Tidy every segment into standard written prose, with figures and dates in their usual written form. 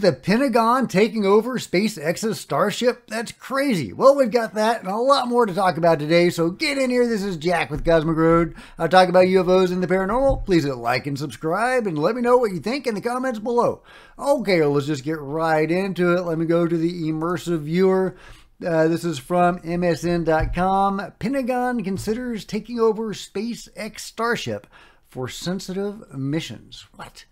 the Pentagon taking over SpaceX's Starship? That's crazy. Well, we've got that and a lot more to talk about today, so get in here. This is Jack with Cosmic Road. I talk about UFOs and the paranormal. Please hit like and subscribe and let me know what you think in the comments below. Okay, well, let's just get right into it. Let me go to the immersive viewer. This is from MSN.com. Pentagon considers taking over SpaceX Starship for sensitive missions. What?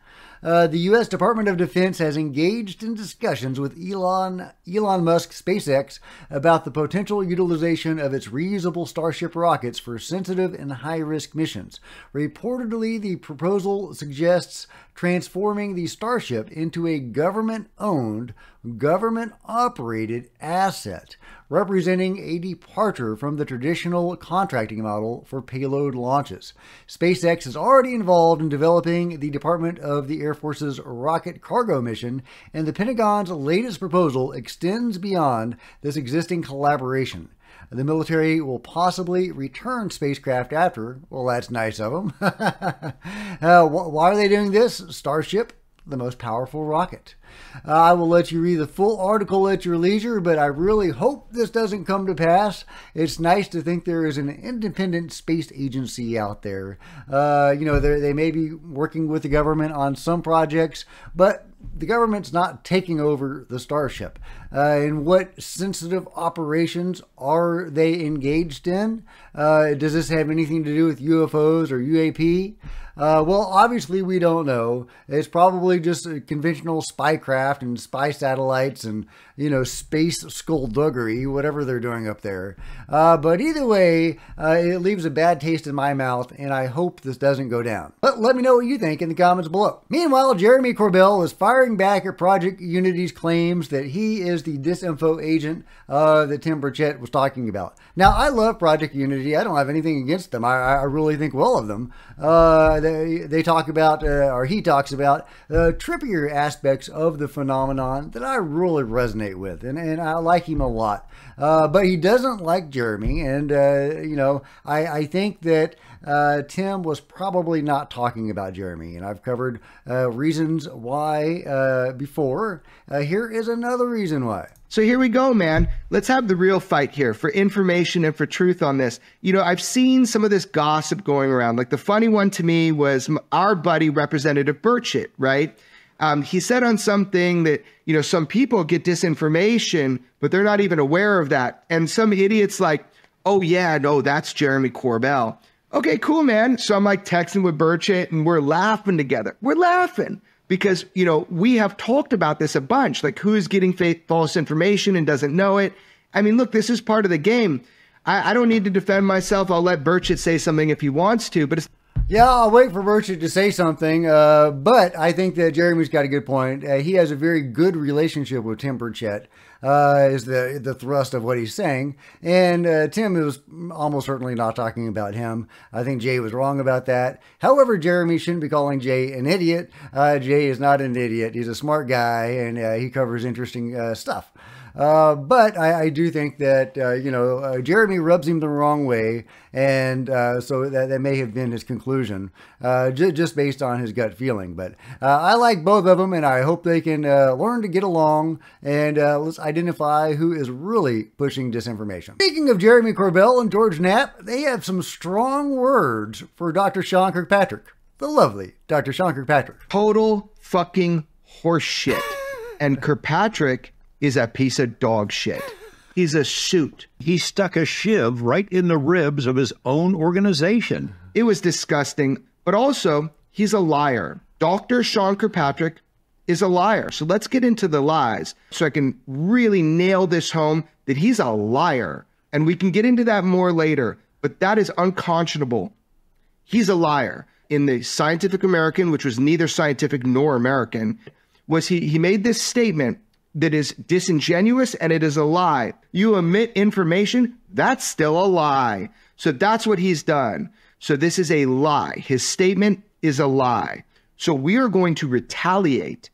The U.S. Department of Defense has engaged in discussions with Elon Musk's SpaceX about the potential utilization of its reusable Starship rockets for sensitive and high-risk missions. Reportedly, the proposal suggests transforming the Starship into a government-owned, government-operated asset, representing a departure from the traditional contracting model for payload launches. SpaceX is already involved in developing the Department of the Air Force's rocket cargo mission, and the Pentagon's latest proposal extends beyond this existing collaboration. The military will possibly return spacecraft after. Well, that's nice of them. Why are they doing this? Starship, the most powerful rocket. I will let you read the full article at your leisure, but I really hope this doesn't come to pass. It's nice to think there is an independent space agency out there. They may be working with the government on some projects, but the government's not taking over the Starship. And what sensitive operations are they engaged in? Does this have anything to do with UFOs or U.A.P.? Well, obviously we don't know. It's probably just a conventional spycraft and spy satellites and, space skullduggery, whatever they're doing up there. But either way, it leaves a bad taste in my mouth, and I hope this doesn't go down. But let me know what you think in the comments below. Meanwhile, Jeremy Corbell is firing back at Project Unity's claims that he is the disinfo agent that Tim Burchett was talking about. Now, I love Project Unity. I don't have anything against them. I really think well of them. They talk about, or he talks about, trippier aspects of the phenomenon that I really resonate with, and I like him a lot. But he doesn't like Jeremy, and I think that Tim was probably not talking about Jeremy, and I've covered reasons why before. Here is another reason why. So here we go, man. Let's have the real fight here for information and for truth on this. I've seen some of this gossip going around. Like the funny one to me was our buddy, Representative Burchett, right? He said on something that, some people get disinformation, but they're not even aware of that. And some idiot's like, oh yeah, no, that's Jeremy Corbell. Okay, cool, man. So I'm like texting with Burchett and we're laughing together. We're laughing. Because, we have talked about this a bunch, like who's getting false information and doesn't know it. I mean, look, this is part of the game. I don't need to defend myself. I'll let Burchett say something if he wants to, but it's... Yeah, I'll wait for Burchett to say something, but I think that Jeremy's got a good point. He has a very good relationship with Tim Burchett, is the thrust of what he's saying. And Tim was almost certainly not talking about him. I think Jay was wrong about that. However, Jeremy shouldn't be calling Jay an idiot. Jay is not an idiot. He's a smart guy, and he covers interesting stuff. But I do think that, Jeremy rubs him the wrong way, and so that may have been his conclusion, just based on his gut feeling. But I like both of them, and I hope they can learn to get along, and let's identify who is really pushing disinformation. Speaking of Jeremy Corbell and George Knapp, they have some strong words for Dr. Sean Kirkpatrick, the lovely Dr. Sean Kirkpatrick. Total fucking horseshit. And Kirkpatrick is a piece of dog shit. He's a suit. He stuck a shiv right in the ribs of his own organization. It was disgusting, but also he's a liar. Dr. Sean Kirkpatrick is a liar. So let's get into the lies so I can really nail this home that he's a liar. And we can get into that more later, but that is unconscionable. He's a liar. In the Scientific American, which was neither scientific nor American, was he made this statement that is disingenuous and it is a lie. You omit information, that's still a lie. So that's what he's done. So this is a lie. His statement is a lie. So we are going to retaliate.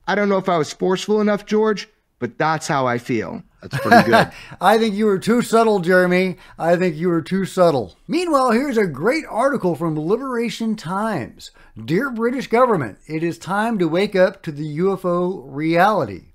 I don't know if I was forceful enough, George, but that's how I feel. That's pretty good. I think you were too subtle, Jeremy. I think you were too subtle. Meanwhile, here's a great article from Liberation Times. Dear British government, it is time to wake up to the UFO reality.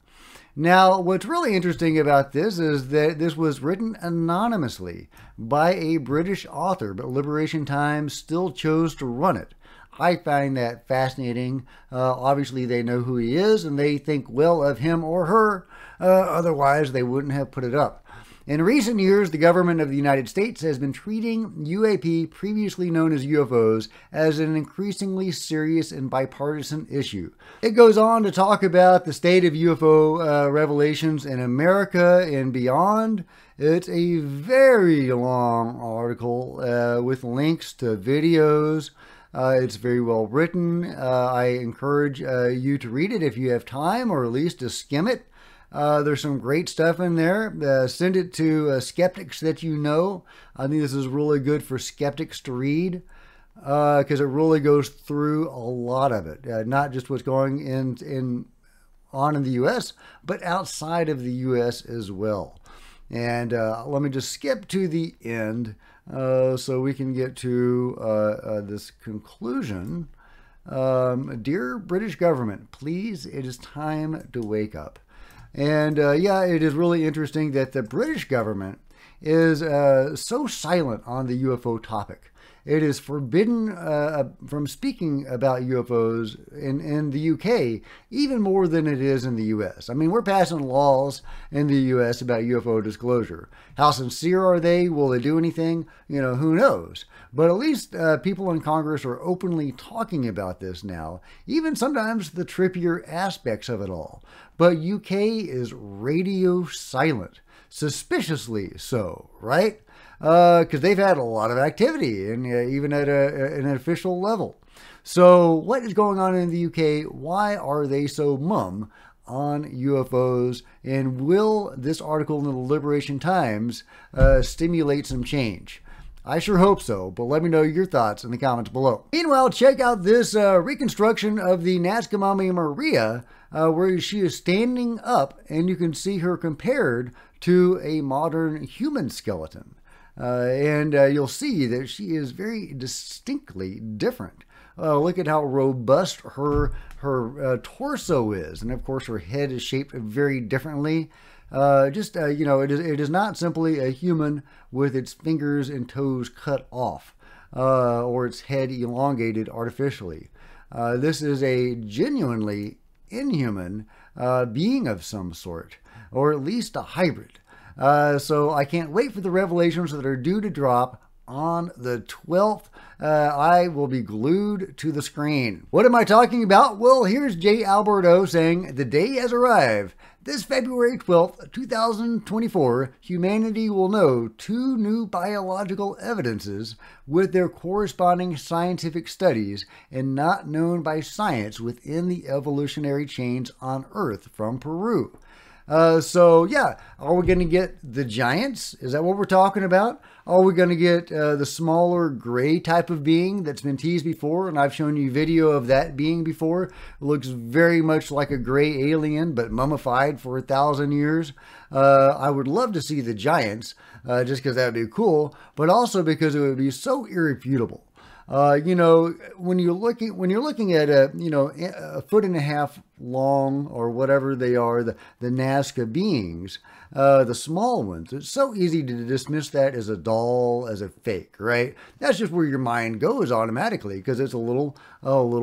Now, what's really interesting about this is that this was written anonymously by a British author, but Liberation Times still chose to run it. I find that fascinating. Obviously, they know who he is, and they think well of him or her. Otherwise, they wouldn't have put it up. In recent years, the government of the United States has been treating U.A.P., previously known as UFOs, as an increasingly serious and bipartisan issue. It goes on to talk about the state of UFO revelations in America and beyond. It's a very long article with links to videos. It's very well written. I encourage you to read it if you have time, or at least to skim it. There's some great stuff in there. Send it to skeptics that you know. I think this is really good for skeptics to read because it really goes through a lot of it. Not just what's going on in the U.S., but outside of the U.S. as well. And let me just skip to the end so we can get to this conclusion. Dear British government, please, it is time to wake up. And yeah, it is really interesting that the British government is so silent on the UFO topic. It is forbidden from speaking about UFOs in the UK even more than it is in the US. I mean, we're passing laws in the US about UFO disclosure. How sincere are they? Will they do anything? You know, who knows? But at least people in Congress are openly talking about this now, even sometimes the trippier aspects of it all. But UK is radio silent, suspiciously so, right? Because they've had a lot of activity, and even at an official level. So what is going on in the UK? Why are they so mum on UFOs? And will this article in the Liberation Times stimulate some change? I sure hope so, but let me know your thoughts in the comments below. Meanwhile, check out this reconstruction of the Nazca Mummy Maria, where she is standing up, and you can see her compared to a modern human skeleton. And you'll see that she is very distinctly different. Look at how robust her torso is, and of course her head is shaped very differently. You know, it is not simply a human with its fingers and toes cut off, or its head elongated artificially. This is a genuinely inhuman being of some sort, or at least a hybrid. So I can't wait for the revelations that are due to drop on the 12th. I will be glued to the screen. What am I talking about? Well, here's J. Alberto saying, the day has arrived. This February 12th, 2024, humanity will know 2 new biological evidences with their corresponding scientific studies and not known by science within the evolutionary chains on Earth from Peru. So yeah, are we going to get the giants? Is that what we're talking about? Are we going to get the smaller gray type of being that's been teased before? And I've shown you video of that being before. It looks very much like a gray alien, but mummified for 1,000 years. I would love to see the giants, just because that would be cool, but also because it would be so irrefutable. You know, when you're looking at a 1.5 foot long or whatever they are, the Nazca beings, the small ones, it's so easy to dismiss that as a doll, as a fake, right? That's just where your mind goes automatically because it's a little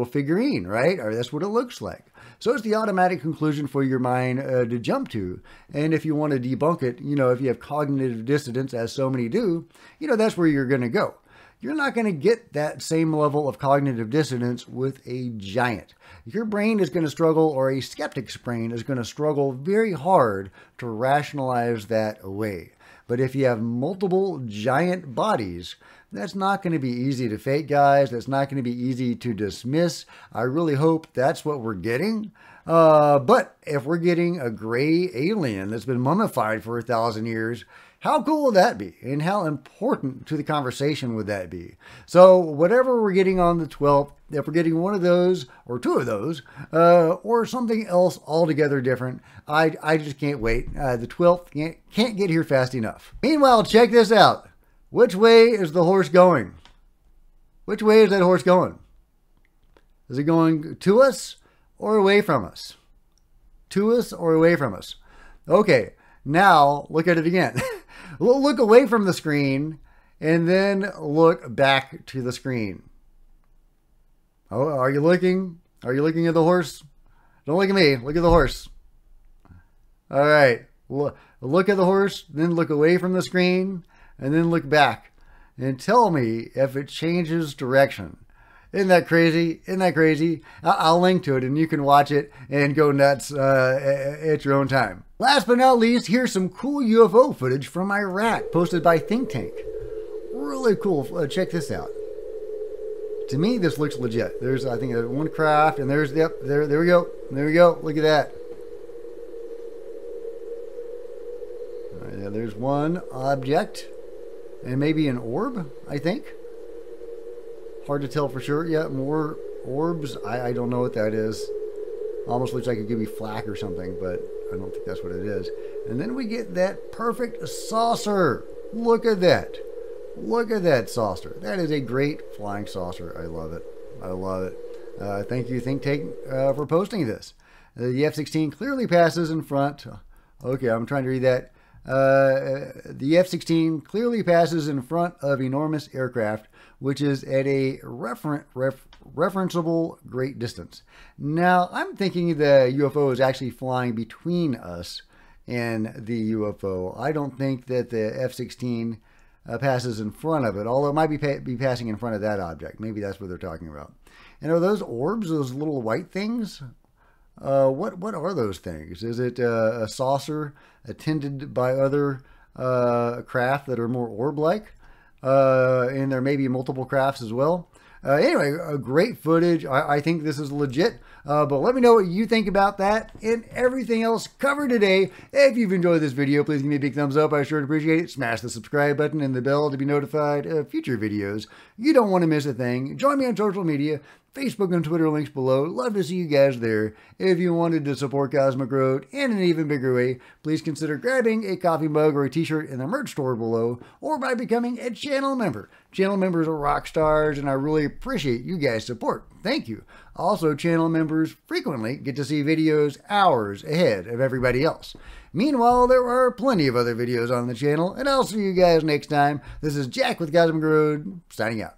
figurine, right? Or that's what it looks like. So it's the automatic conclusion for your mind to jump to. And if you want to debunk it, you know, if you have cognitive dissonance, as so many do, you know, that's where you're going to go. You're not going to get that same level of cognitive dissonance with a giant. Your brain is going to struggle, or a skeptic's brain is going to struggle very hard to rationalize that away. But if you have multiple giant bodies, that's not going to be easy to fake, guys. That's not going to be easy to dismiss. I really hope that's what we're getting. But if we're getting a gray alien that's been mummified for 1,000 years, How cool would that be? And how important to the conversation would that be? So whatever we're getting on the 12th, if we're getting one of those or two of those, or something else altogether different, I just can't wait. The 12th can't get here fast enough. Meanwhile, check this out. Which way is the horse going? Which way is that horse going? Is it going to us or away from us? To us or away from us? Okay, now look at it again. Look away from the screen and then look back to the screen. Oh, are you looking? Are you looking at the horse? Don't look at me. Look at the horse. All right. Look at the horse, then look away from the screen, and then look back. And tell me if it changes direction. Isn't that crazy? Isn't that crazy? I'll link to it and you can watch it and go nuts at your own time. Last but not least, here's some cool UFO footage from Iraq posted by Think Tank. Really cool. Check this out. To me, this looks legit. There's, I think, one craft, and there's, yep, there we go. There we go. Look at that. There's one object, and maybe an orb, I think. Hard to tell for sure. Yeah, more orbs. I don't know what that is. Almost looks like it could be flak or something, but I don't think that's what it is. And then we get that perfect saucer. Look at that. Look at that saucer. That is a great flying saucer. I love it. I love it. Thank you, Think Tank, for posting this. The F-16 clearly passes in front. Okay, I'm trying to read that. The F-16 clearly passes in front of enormous aircraft, which is at a referenceable great distance. Now, I'm thinking the UFO is actually flying between us and the UFO. I don't think that the F-16 passes in front of it, although it might be passing in front of that object. Maybe that's what they're talking about. And are those orbs, those little white things? What are those things? Is it a saucer attended by other craft that are more orb-like? And there may be multiple crafts as well. Anyway, great footage. I think this is legit. But let me know what you think about that and everything else covered today. If you've enjoyed this video, please give me a big thumbs up. I sure appreciate it. Smash the subscribe button and the bell to be notified of future videos. You don't want to miss a thing. Join me on social media. Facebook and Twitter links below. Love to see you guys there. If you wanted to support Cosmic Road in an even bigger way, please consider grabbing a coffee mug or a t-shirt in the merch store below, or by becoming a channel member. Channel members are rock stars, and I really appreciate you guys' support. Thank you. Also, channel members frequently get to see videos hours ahead of everybody else. Meanwhile, there are plenty of other videos on the channel, and I'll see you guys next time. This is Jack with Cosmic Road, signing out.